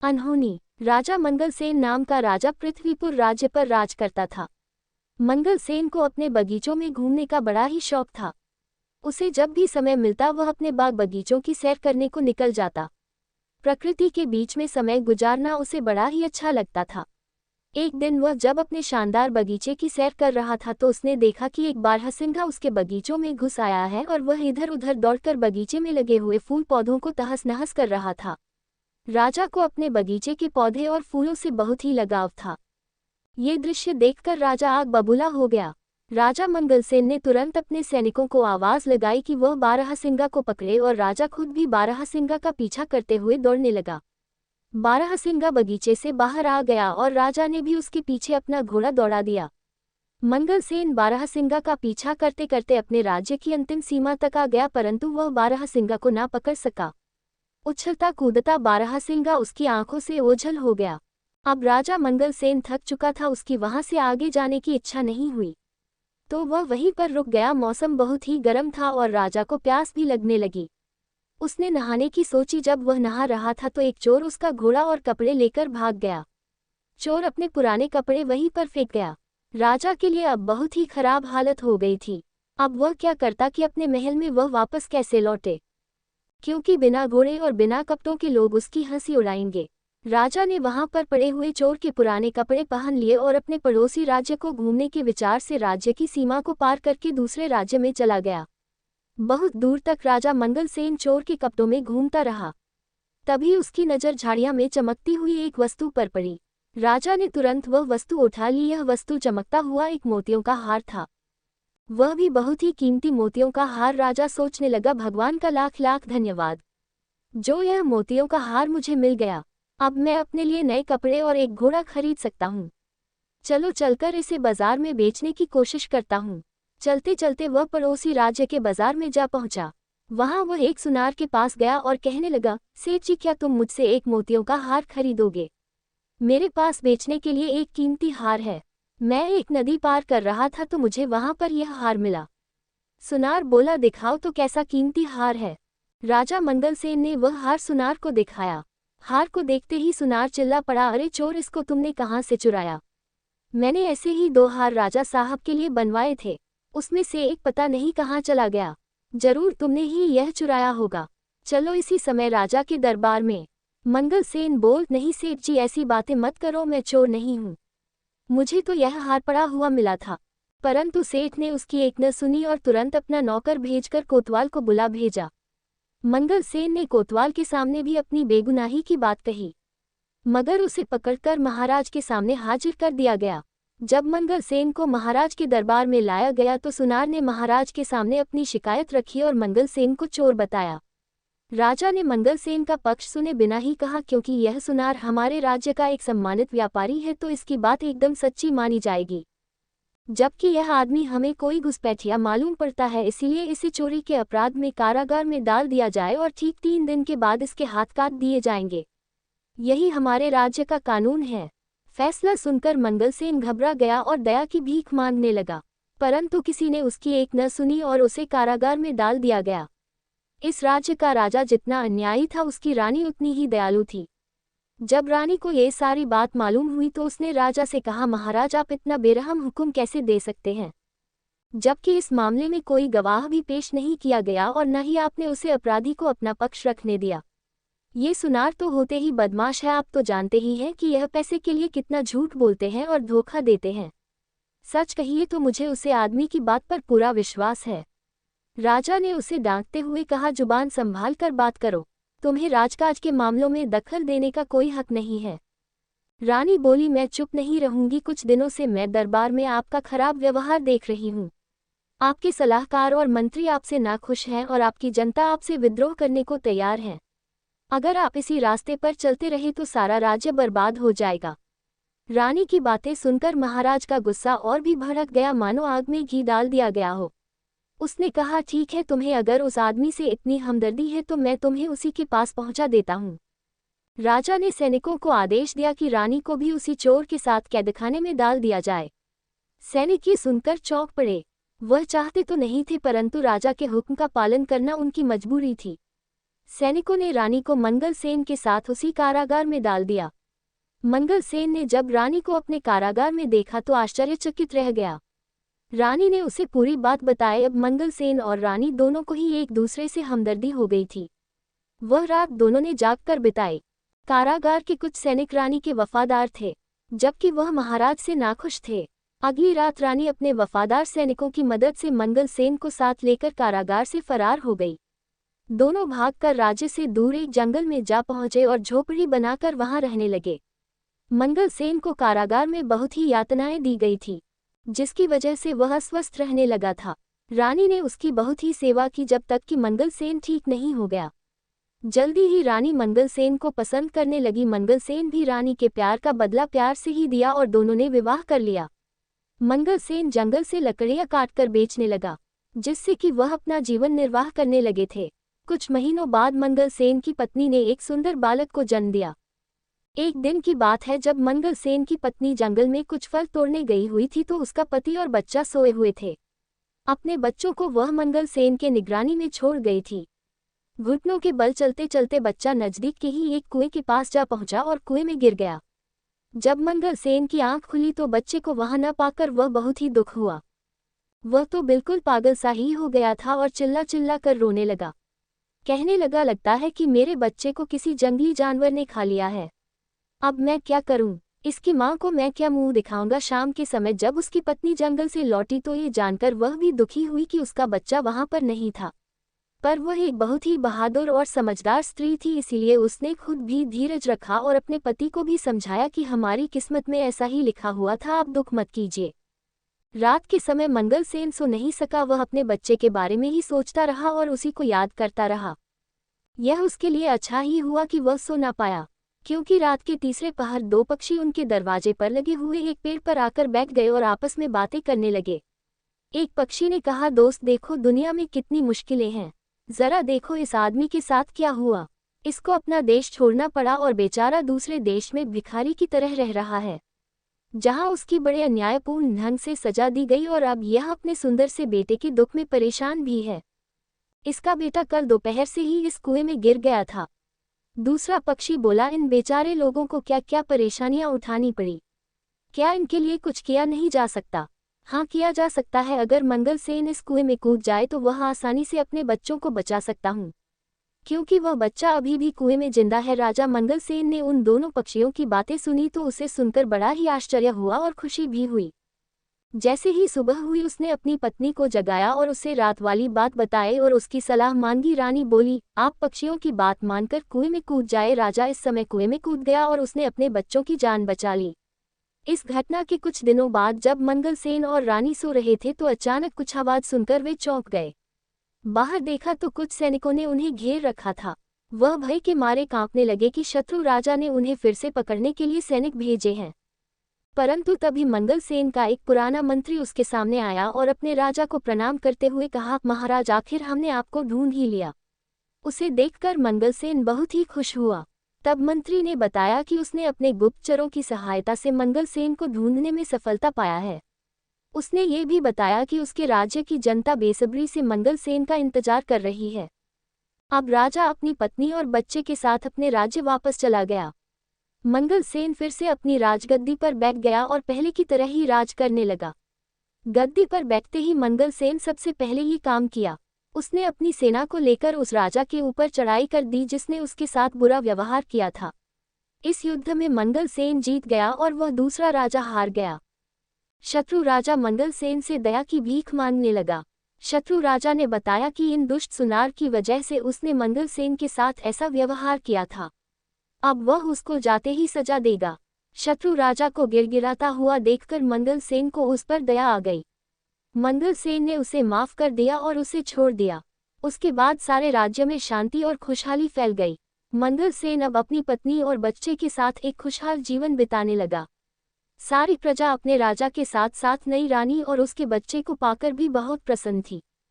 अनहोनी। राजा मंगलसेन नाम का राजा पृथ्वीपुर राज्य पर राज करता था। मंगलसेन को अपने बगीचों में घूमने का बड़ा ही शौक था। उसे जब भी समय मिलता वह अपने बाग बगीचों की सैर करने को निकल जाता। प्रकृति के बीच में समय गुजारना उसे बड़ा ही अच्छा लगता था। एक दिन वह जब अपने शानदार बगीचे की सैर कर रहा था तो उसने देखा कि एक बारहसिंगा उसके बगीचों में घुस आया है और वह इधर उधर दौड़कर बगीचे में लगे हुए फूल पौधों को तहस नहस कर रहा था। राजा को अपने बगीचे के पौधे और फूलों से बहुत ही लगाव था। ये दृश्य देखकर राजा आग बबूला हो गया। राजा मंगलसेन ने तुरंत अपने सैनिकों को आवाज लगाई कि वह बारहसिंगा को पकड़े और राजा खुद भी बारहसिंगा का पीछा करते हुए दौड़ने लगा। बारहसिंगा बगीचे से बाहर आ गया और राजा ने भी उसके पीछे अपना घोड़ा दौड़ा दिया। मंगलसेन बारहसिंगा का पीछा करते करते अपने राज्य की अंतिम सीमा तक आ गया, परंतु वह बारहसिंगा को ना पकड़ सका। उछलता कूदता बारहसिंगा उसकी आंखों से ओझल हो गया। अब राजा मंगलसेन थक चुका था, उसकी वहां से आगे जाने की इच्छा नहीं हुई, तो वह वहीं पर रुक गया। मौसम बहुत ही गर्म था और राजा को प्यास भी लगने लगी। उसने नहाने की सोची। जब वह नहा रहा था तो एक चोर उसका घोड़ा और कपड़े लेकर भाग गया। चोर अपने पुराने कपड़े वहीं पर फेंक गया। राजा के लिए अब बहुत ही खराब हालत हो गई थी। अब वह क्या करता कि अपने महल में वह वापस कैसे लौटे, क्योंकि बिना घोड़े और बिना कपड़ों के लोग उसकी हंसी उड़ाएंगे। राजा ने वहां पर पड़े हुए चोर के पुराने कपड़े पहन लिए और अपने पड़ोसी राज्य को घूमने के विचार से राज्य की सीमा को पार करके दूसरे राज्य में चला गया। बहुत दूर तक राजा मंगलसेन चोर के कपड़ों में घूमता रहा। तभी उसकी नज़र झाड़ियां में चमकती हुई एक वस्तु पर पड़ी। राजा ने तुरंत वह वस्तु उठा ली। यह वस्तु चमकता हुआ एक मोतियों का हार था, वह भी बहुत ही कीमती मोतियों का हार। राजा सोचने लगा, भगवान का लाख लाख धन्यवाद, जो यह मोतियों का हार मुझे मिल गया। अब मैं अपने लिए नए कपड़े और एक घोड़ा खरीद सकता हूँ। चलो चलकर इसे बाजार में बेचने की कोशिश करता हूँ। चलते चलते वह पड़ोसी राज्य के बाजार में जा पहुंचा। वहां वह एक सुनार के पास गया और कहने लगा, सेठ जी, क्या तुम मुझसे एक मोतियों का हार खरीदोगे? मेरे पास बेचने के लिए एक कीमती हार है। मैं एक नदी पार कर रहा था तो मुझे वहां पर यह हार मिला। सुनार बोला, दिखाओ तो कैसा कीमती हार है। राजा मंगलसेन ने वह हार सुनार को दिखाया। हार को देखते ही सुनार चिल्ला पड़ा, अरे चोर, इसको तुमने कहाँ से चुराया? मैंने ऐसे ही 2 हार राजा साहब के लिए बनवाए थे, उसमें से एक पता नहीं कहाँ चला गया। जरूर तुमने ही यह चुराया होगा। चलो इसी समय राजा के दरबार में। मंगलसेन बोल, नहीं सेठ जी, ऐसी बातें मत करो, मैं चोर नहीं हूँ। मुझे तो यह हार पड़ा हुआ मिला था। परंतु सेठ ने उसकी एक न सुनी और तुरंत अपना नौकर भेजकर कोतवाल को बुला भेजा। मंगलसेन ने कोतवाल के सामने भी अपनी बेगुनाही की बात कही, मगर उसे पकड़कर महाराज के सामने हाजिर कर दिया गया। जब मंगलसेन को महाराज के दरबार में लाया गया तो सुनार ने महाराज के सामने अपनी शिकायत रखी और मंगलसेन को चोर बताया। राजा ने मंगलसेन का पक्ष सुने बिना ही कहा, क्योंकि यह सुनार हमारे राज्य का एक सम्मानित व्यापारी है तो इसकी बात एकदम सच्ची मानी जाएगी, जबकि यह आदमी हमें कोई घुसपैठिया मालूम पड़ता है, इसीलिए इसे चोरी के अपराध में कारागार में डाल दिया जाए और ठीक 3 दिन के बाद इसके हाथ काट दिए जाएंगे। यही हमारे राज्य का कानून है। फैसला सुनकर मंगलसेन घबरा गया और दया की भीख मांगने लगा, परंतु किसी ने उसकी एक न सुनी और उसे कारागार में डाल दिया गया। इस राज्य का राजा जितना अन्यायी था, उसकी रानी उतनी ही दयालु थी। जब रानी को ये सारी बात मालूम हुई तो उसने राजा से कहा, महाराज, आप इतना बेरहम हुक्म कैसे दे सकते हैं, जबकि इस मामले में कोई गवाह भी पेश नहीं किया गया और न ही आपने उसे अपराधी को अपना पक्ष रखने दिया। ये सुनार तो होते ही बदमाश है। आप तो जानते ही हैं कि यह पैसे के लिए कितना झूठ बोलते हैं और धोखा देते हैं। सच कहिए तो मुझे उसे आदमी की बात पर पूरा विश्वास है। राजा ने उसे डांटते हुए कहा, जुबान संभाल कर बात करो, तुम्हें राजकाज के मामलों में दखल देने का कोई हक नहीं है। रानी बोली, मैं चुप नहीं रहूंगी। कुछ दिनों से मैं दरबार में आपका खराब व्यवहार देख रही हूँ। आपके सलाहकार और मंत्री आपसे नाखुश हैं और आपकी जनता आपसे विद्रोह करने को तैयार है। अगर आप इसी रास्ते पर चलते रहे तो सारा राज्य बर्बाद हो जाएगा। रानी की बातें सुनकर महाराज का गुस्सा और भी भड़क गया, मानो आग में घी डाल दिया गया हो। उसने कहा, ठीक है, तुम्हें अगर उस आदमी से इतनी हमदर्दी है तो मैं तुम्हें उसी के पास पहुंचा देता हूँ। राजा ने सैनिकों को आदेश दिया कि रानी को भी उसी चोर के साथ कैदखाने में डाल दिया जाए। सैनिक ये सुनकर चौंक पड़े। वह चाहते तो नहीं थे, परंतु राजा के हुक्म का पालन करना उनकी मजबूरी थी। सैनिकों ने रानी को मंगल सेन के साथ उसी कारागार में डाल दिया। मंगल सेन ने जब रानी को अपने कारागार में देखा तो आश्चर्यचकित रह गया। रानी ने उसे पूरी बात बताई। अब मंगल सेन और रानी दोनों को ही एक दूसरे से हमदर्दी हो गई थी। वह रात दोनों ने जागकर बिताई। कारागार के कुछ सैनिक रानी के वफादार थे, जबकि वह महाराज से नाखुश थे। अगली रात रानी अपने वफादार सैनिकों की मदद से मंगल सेन को साथ लेकर कारागार से फरार हो गई। दोनों भागकर राज्य से दूर एक जंगल में जा पहुंचे और झोपड़ी बनाकर वहां रहने लगे। मंगल सेन को कारागार में बहुत ही यातनाएं दी गई थी, जिसकी वजह से वह अस्वस्थ रहने लगा था। रानी ने उसकी बहुत ही सेवा की जब तक कि मंगल सेन ठीक नहीं हो गया। जल्दी ही रानी मंगल सेन को पसंद करने लगी। मंगल सेन भी रानी के प्यार का बदला प्यार से ही दिया और दोनों ने विवाह कर लिया। मंगल सेन जंगल से लकड़ियां काटकर बेचने लगा, जिससे कि वह अपना जीवन निर्वाह करने लगे थे। कुछ महीनों बाद मंगल सेन की पत्नी ने एक सुंदर बालक को जन्म दिया। एक दिन की बात है, जब मंगल सेन की पत्नी जंगल में कुछ फल तोड़ने गई हुई थी तो उसका पति और बच्चा सोए हुए थे। अपने बच्चों को वह मंगल सेन के निगरानी में छोड़ गई थी। घुटनों के बल चलते चलते बच्चा नजदीक के ही एक कुएं के पास जा पहुंचा और कुएं में गिर गया। जब मंगल सेन की आंख खुली तो बच्चे को वहां न पाकर वह बहुत ही दुख हुआ। वह तो बिल्कुल पागल सा ही हो गया था और चिल्ला चिल्ला कर रोने लगा। कहने लगा, लगता है कि मेरे बच्चे को किसी जंगली जानवर ने खा लिया है। अब मैं क्या करूं? इसकी मां को मैं क्या मुंह दिखाऊंगा? शाम के समय जब उसकी पत्नी जंगल से लौटी तो ये जानकर वह भी दुखी हुई कि उसका बच्चा वहां पर नहीं था। पर वह एक बहुत ही बहादुर और समझदार स्त्री थी, इसीलिए उसने खुद भी धीरज रखा और अपने पति को भी समझाया कि हमारी किस्मत में ऐसा ही लिखा हुआ था, आप दुख मत कीजिए। रात के समय मंगल सेन सो नहीं सका। वह अपने बच्चे के बारे में ही सोचता रहा और उसी को याद करता रहा। यह उसके लिए अच्छा ही हुआ कि वह सो ना पाया, क्योंकि रात के तीसरे पहर दो पक्षी उनके दरवाजे पर लगे हुए एक पेड़ पर आकर बैठ गए और आपस में बातें करने लगे। एक पक्षी ने कहा, दोस्त देखो, दुनिया में कितनी मुश्किलें हैं। जरा देखो इस आदमी के साथ क्या हुआ। इसको अपना देश छोड़ना पड़ा और बेचारा दूसरे देश में भिखारी की तरह रह रहा है, जहां उसकी बड़े अन्यायपूर्ण ढंग से सजा दी गई और अब यह अपने सुंदर से बेटे के दुख में परेशान भी है। इसका बेटा कल दोपहर से ही इस कुएं में गिर गया था। दूसरा पक्षी बोला, इन बेचारे लोगों को क्या क्या परेशानियां उठानी पड़ी। क्या इनके लिए कुछ किया नहीं जा सकता? हाँ, किया जा सकता है। अगर मंगल सेन इस कुएं में कूद जाए तो वह आसानी से अपने बच्चों को बचा सकता हूँ, क्योंकि वह बच्चा अभी भी कुएं में जिंदा है। राजा मंगल सेन ने उन दोनों पक्षियों की बातें सुनी तो उसे सुनकर बड़ा ही आश्चर्य हुआ और खुशी भी हुई। जैसे ही सुबह हुई उसने अपनी पत्नी को जगाया और उसे रात वाली बात बताई और उसकी सलाह मांगी। रानी बोली, आप पक्षियों की बात मानकर कुएं में कूद जाए। राजा इस समय कुएं में कूद गया और उसने अपने बच्चों की जान बचा ली। इस घटना के कुछ दिनों बाद जब मंगल सेन और रानी सो रहे थे तो अचानक कुछ आवाज सुनकर वे चौंक गए। बाहर देखा तो कुछ सैनिकों ने उन्हें घेर रखा था। वह भय के मारे कांपने लगे कि शत्रु राजा ने उन्हें फिर से पकड़ने के लिए सैनिक भेजे हैं। परंतु तभी मंगल सेन का एक पुराना मंत्री उसके सामने आया और अपने राजा को प्रणाम करते हुए कहा, महाराज, आखिर हमने आपको ढूंढ ही लिया। उसे देखकर मंगल सेन बहुत ही खुश हुआ। तब मंत्री ने बताया कि उसने अपने गुप्तचरों की सहायता से मंगल सेन को ढूंढने में सफलता पाया है। उसने ये भी बताया कि उसके राज्य की जनता बेसब्री से मंगल सेन का इंतजार कर रही है। अब राजा अपनी पत्नी और बच्चे के साथ अपने राज्य वापस चला गया। मंगल सेन फिर से अपनी राजगद्दी पर बैठ गया और पहले की तरह ही राज करने लगा। गद्दी पर बैठते ही मंगल सेन सबसे पहले ये काम किया, उसने अपनी सेना को लेकर उस राजा के ऊपर चढ़ाई कर दी जिसने उसके साथ बुरा व्यवहार किया था। इस युद्ध में मंगल सेन जीत गया और वह दूसरा राजा हार गया। शत्रु राजा मंगल सेन से दया की भीख मांगने लगा। शत्रु राजा ने बताया कि इन दुष्ट सुनार की वजह से उसने मंगल सेन के साथ ऐसा व्यवहार किया था, अब वह उसको जाते ही सजा देगा। शत्रु राजा को गिड़गिड़ाता हुआ देखकर मंगल सेन को उस पर दया आ गई। मंगल सेन ने उसे माफ कर दिया और उसे छोड़ दिया। उसके बाद सारे राज्य में शांति और खुशहाली फैल गई। मंगल सेन अब अपनी पत्नी और बच्चे के साथ एक खुशहाल जीवन बिताने लगा। सारी प्रजा अपने राजा के साथ साथ नई रानी और उसके बच्चे को पाकर भी बहुत प्रसन्न थी।